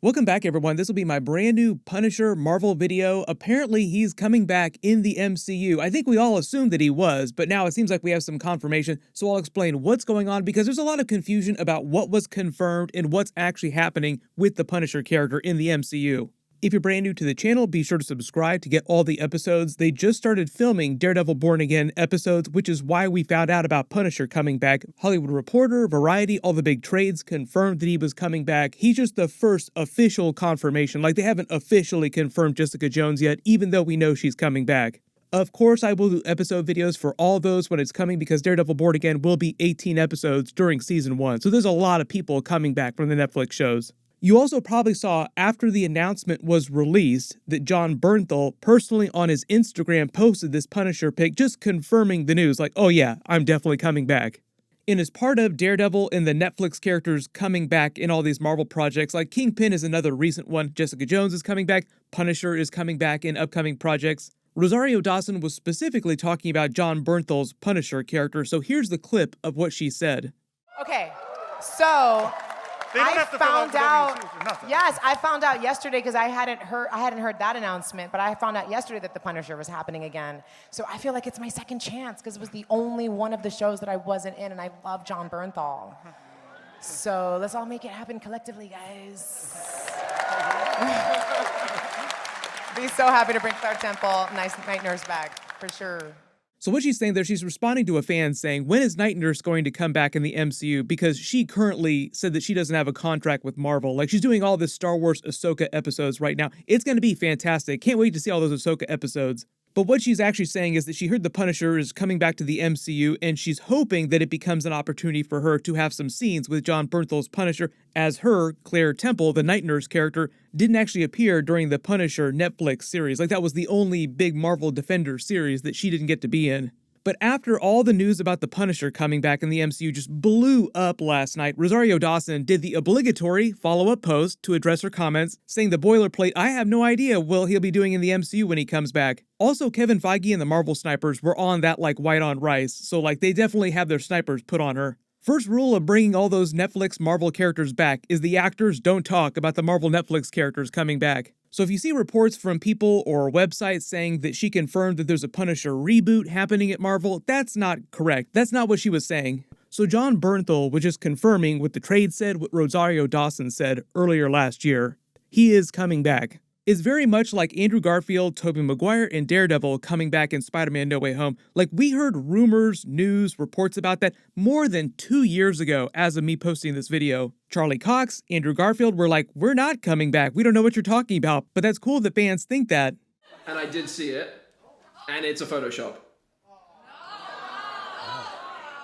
Welcome back, everyone. This will be my brand new Punisher Marvel video. Apparently, he's coming back in the MCU. I think we all assumed that he was, but now it seems like we have some confirmation, so I'll explain what's going on because there's a lot of confusion about what was confirmed and what's actually happening with the Punisher character in the MCU. If you're brand new to the channel, be sure to subscribe to get all the episodes. They just started filming Daredevil Born Again episodes, which is why we found out about Punisher coming back. Hollywood Reporter, Variety, all the big trades confirmed that he was coming back. He's just the first official confirmation. Like, they haven't officially confirmed Jessica Jones yet, even though we know she's coming back. Of course, I will do episode videos for all those when it's coming because Daredevil Born Again will be 18 episodes during season 1. So there's a lot of people coming back from the Netflix shows. You also probably saw after the announcement was released that Jon Bernthal personally on his Instagram posted this Punisher pic just confirming the news, like, oh yeah, I'm definitely coming back. And as part of Daredevil and the Netflix characters coming back in all these Marvel projects, like Kingpin is another recent one, Jessica Jones is coming back, Punisher is coming back in upcoming projects. Rosario Dawson was specifically talking about Jon Bernthal's Punisher character, so here's the clip of what she said. Okay, so I found out. Yes, I found out yesterday because I hadn't heard that announcement, but I found out yesterday that The Punisher was happening again. So I feel like it's my second chance because it was the only one of the shows that I wasn't in, and I love Jon Bernthal. So let's all make it happen collectively, guys. Be so happy to bring Clark Temple, nice Night Nurse back, for sure. So what she's saying there, she's responding to a fan saying, when is Night Nurse going to come back in the MCU? Because she currently said that she doesn't have a contract with Marvel. Like, she's doing all this Star Wars Ahsoka episodes right now. It's going to be fantastic. Can't wait to see all those Ahsoka episodes. But what she's actually saying is that she heard the Punisher is coming back to the MCU, and she's hoping that it becomes an opportunity for her to have some scenes with Jon Bernthal's Punisher, as her, Claire Temple, the Night Nurse character, didn't actually appear during the Punisher Netflix series. Like, that was the only big Marvel Defender series that she didn't get to be in. But after all the news about the Punisher coming back in the MCU just blew up last night, Rosario Dawson did the obligatory follow-up post to address her comments, saying the boilerplate, I have no idea what he'll be doing in the MCU when he comes back. Also, Kevin Feige and the Marvel snipers were on that like white on rice, so like they definitely have their snipers put on her. First rule of bringing all those Netflix Marvel characters back is the actors don't talk about the Marvel Netflix characters coming back. So if you see reports from people or websites saying that she confirmed that there's a Punisher reboot happening at Marvel, that's not correct. That's not what she was saying. So Jon Bernthal was just confirming what the trade said, what Rosario Dawson said earlier last year. He is coming back. It's very much like Andrew Garfield, Tobey Maguire, and Daredevil coming back in Spider-Man No Way Home. Like, we heard rumors, news, reports about that more than 2 years ago as of me posting this video. Charlie Cox, Andrew Garfield were like, we're not coming back. We don't know what you're talking about. But that's cool that fans think that. And I did see it, and it's a Photoshop.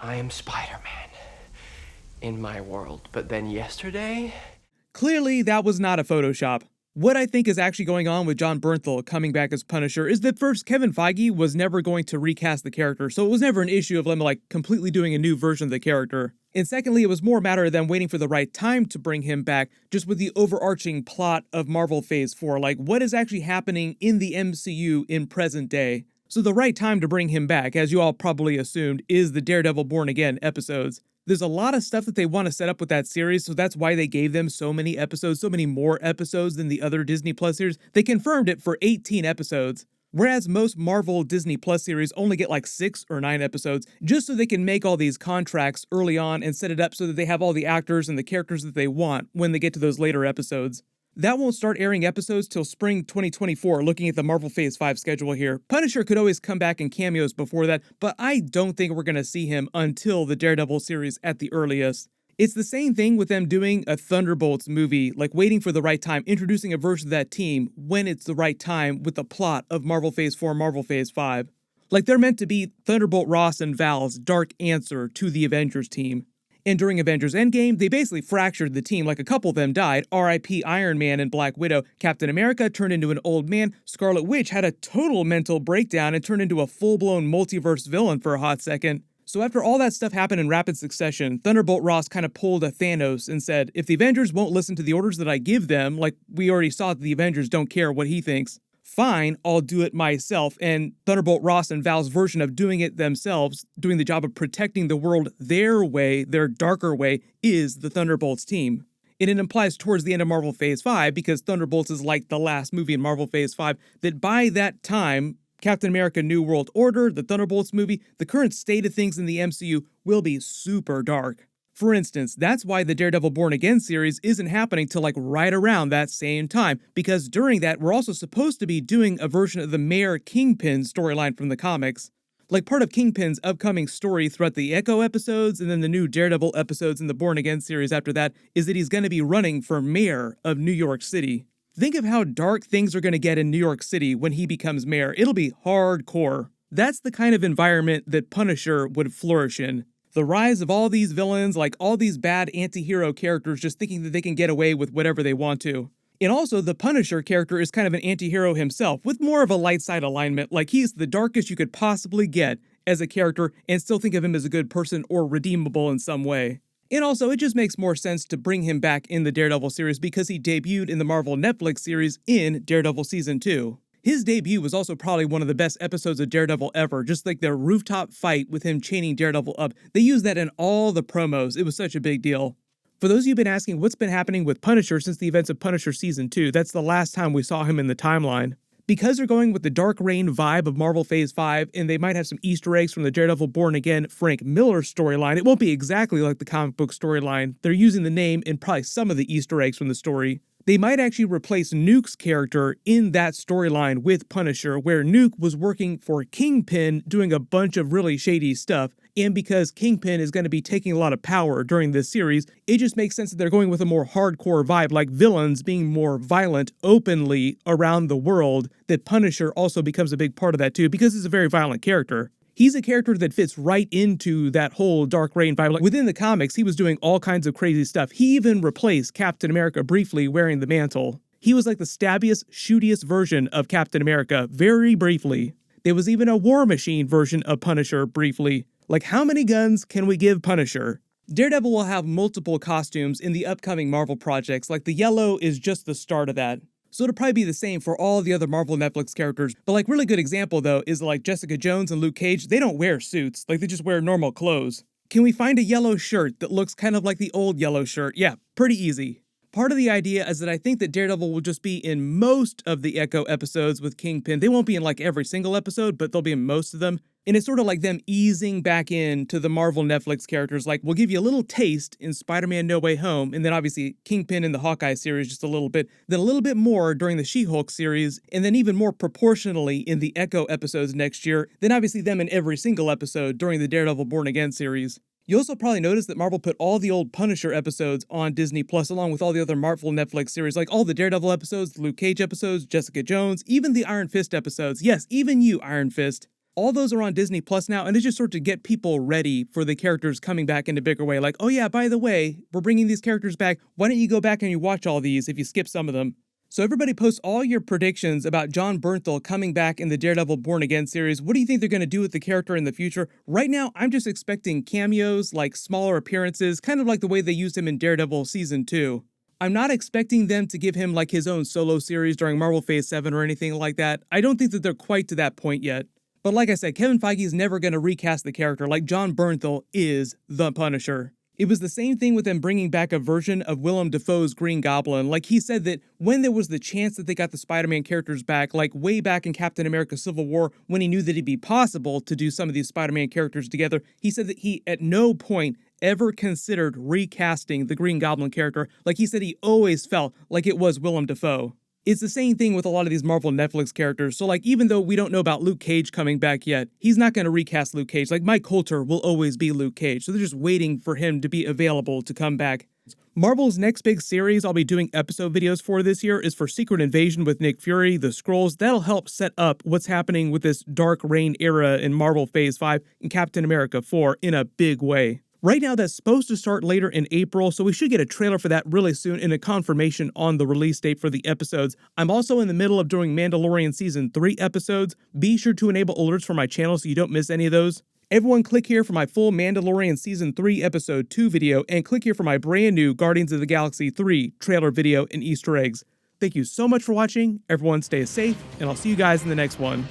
I am Spider-Man in my world, but then yesterday... Clearly, that was not a Photoshop. What I think is actually going on with Jon Bernthal coming back as Punisher is that first, Kevin Feige was never going to recast the character, so it was never an issue of them like completely doing a new version of the character. And secondly, it was more a matter of them waiting for the right time to bring him back, just with the overarching plot of Marvel Phase 4, like what is actually happening in the MCU in present day. So the right time to bring him back, as you all probably assumed, is the Daredevil Born Again episodes. There's a lot of stuff that they want to set up with that series, so that's why they gave them so many episodes, so many more episodes than the other Disney Plus series. They confirmed it for 18 episodes, whereas most Marvel Disney Plus series only get like 6 or 9 episodes, just so they can make all these contracts early on and set it up so that they have all the actors and the characters that they want when they get to those later episodes. That won't start airing episodes till spring 2024, looking at the Marvel Phase 5 schedule here. Punisher could always come back in cameos before that, but I don't think we're going to see him until the Daredevil series at the earliest. It's the same thing with them doing a Thunderbolts movie, like waiting for the right time, introducing a version of that team when it's the right time with the plot of Marvel Phase 4, Marvel Phase 5. Like, they're meant to be Thunderbolt Ross and Val's dark answer to the Avengers team. And during Avengers Endgame, they basically fractured the team, like a couple of them died. R.I.P. Iron Man and Black Widow. Captain America turned into an old man. Scarlet Witch had a total mental breakdown and turned into a full-blown multiverse villain for a hot second. So after all that stuff happened in rapid succession, Thunderbolt Ross kind of pulled a Thanos and said, if the Avengers won't listen to the orders that I give them, like we already saw that the Avengers don't care what he thinks, fine, I'll do it myself. And Thunderbolt Ross and Val's version of doing it themselves, doing the job of protecting the world their way, their darker way, is the Thunderbolts team. And it implies towards the end of Marvel Phase 5, because Thunderbolts is like the last movie in Marvel Phase 5, that by that time, Captain America New World Order, the Thunderbolts movie, the current state of things in the MCU will be super dark. For instance, that's why the Daredevil Born Again series isn't happening till like right around that same time, because during that, we're also supposed to be doing a version of the Mayor Kingpin storyline from the comics. Like part of Kingpin's upcoming story throughout the Echo episodes and then the new Daredevil episodes in the Born Again series after that is that he's going to be running for mayor of New York City. Think of how dark things are going to get in New York City when he becomes mayor. It'll be hardcore. That's the kind of environment that Punisher would flourish in. The rise of all these villains, like all these bad anti-hero characters just thinking that they can get away with whatever they want to. And also, the Punisher character is kind of an anti-hero himself, with more of a light side alignment, like he's the darkest you could possibly get as a character and still think of him as a good person or redeemable in some way. And also, it just makes more sense to bring him back in the Daredevil series because he debuted in the Marvel Netflix series in Daredevil Season 2. His debut was also probably one of the best episodes of Daredevil ever, just like their rooftop fight with him chaining Daredevil up. They used that in all the promos. It was such a big deal. For those of you who've been asking what's been happening with Punisher since the events of Punisher Season 2, that's the last time we saw him in the timeline. Because they're going with the Dark Reign vibe of Marvel Phase 5, and they might have some Easter eggs from the Daredevil Born Again Frank Miller storyline, it won't be exactly like the comic book storyline. They're using the name and probably some of the Easter eggs from the story. They might actually replace Nuke's character in that storyline with Punisher, where Nuke was working for Kingpin doing a bunch of really shady stuff, and because Kingpin is going to be taking a lot of power during this series, it just makes sense that they're going with a more hardcore vibe, like villains being more violent openly around the world, that Punisher also becomes a big part of that too, because he's a very violent character. He's a character that fits right into that whole Dark Reign vibe. Like within the comics, he was doing all kinds of crazy stuff. He even replaced Captain America briefly wearing the mantle. He was like the stabbiest, shootiest version of Captain America, very briefly. There was even a War Machine version of Punisher briefly. Like, how many guns can we give Punisher? Daredevil will have multiple costumes in the upcoming Marvel projects, like the yellow is just the start of that. So it'll probably be the same for all the other Marvel Netflix characters. But like really good example though is like Jessica Jones and Luke Cage, they don't wear suits, like they just wear normal clothes. Can we find a yellow shirt that looks kind of like the old yellow shirt? Yeah, pretty easy. Part of the idea is that I think that Daredevil will just be in most of the Echo episodes with Kingpin. They won't be in like every single episode, but they'll be in most of them. And it's sort of like them easing back into the Marvel Netflix characters. Like, we'll give you a little taste in Spider-Man No Way Home, and then obviously Kingpin in the Hawkeye series just a little bit, then a little bit more during the She-Hulk series, and then even more proportionally in the Echo episodes next year, then obviously them in every single episode during the Daredevil Born Again series. You also probably noticed that Marvel put all the old Punisher episodes on Disney Plus along with all the other Marvel Netflix series, like all the Daredevil episodes, the Luke Cage episodes, Jessica Jones, even the Iron Fist episodes. Yes, even you, Iron Fist. All those are on Disney Plus now, and it's just sort of to get people ready for the characters coming back in a bigger way. Like, oh yeah, by the way, we're bringing these characters back. Why don't you go back and you watch all these if you skip some of them? So everybody post all your predictions about Jon Bernthal coming back in the Daredevil Born Again series. What do you think they're going to do with the character in the future? Right now, I'm just expecting cameos, like smaller appearances, kind of like the way they used him in Daredevil Season 2. I'm not expecting them to give him like his own solo series during Marvel Phase 7 or anything like that. I don't think that they're quite to that point yet. But like I said, Kevin Feige is never going to recast the character, like Jon Bernthal is the Punisher. It was the same thing with them bringing back a version of Willem Dafoe's Green Goblin. Like, he said that when there was the chance that they got the Spider-Man characters back, like way back in Captain America Civil War, when he knew that it'd be possible to do some of these Spider-Man characters together, he said that he at no point ever considered recasting the Green Goblin character. Like, he said he always felt like it was Willem Dafoe. It's the same thing with a lot of these Marvel Netflix characters. So like, even though we don't know about Luke Cage coming back yet, he's not going to recast Luke Cage. Like, Mike Coulter will always be Luke Cage. So they're just waiting for him to be available to come back. Marvel's next big series I'll be doing episode videos for this year is for Secret Invasion with Nick Fury, the Skrulls. That'll help set up what's happening with this Dark Reign era in Marvel Phase 5 and Captain America 4 in a big way. Right now, that's supposed to start later in April, so we should get a trailer for that really soon and a confirmation on the release date for the episodes. I'm also in the middle of doing Mandalorian Season 3 episodes. Be sure to enable alerts for my channel so you don't miss any of those. Everyone click here for my full Mandalorian Season 3 Episode 2 video, and click here for my brand new Guardians of the Galaxy 3 trailer video and Easter eggs. Thank you so much for watching. Everyone stay safe, and I'll see you guys in the next one.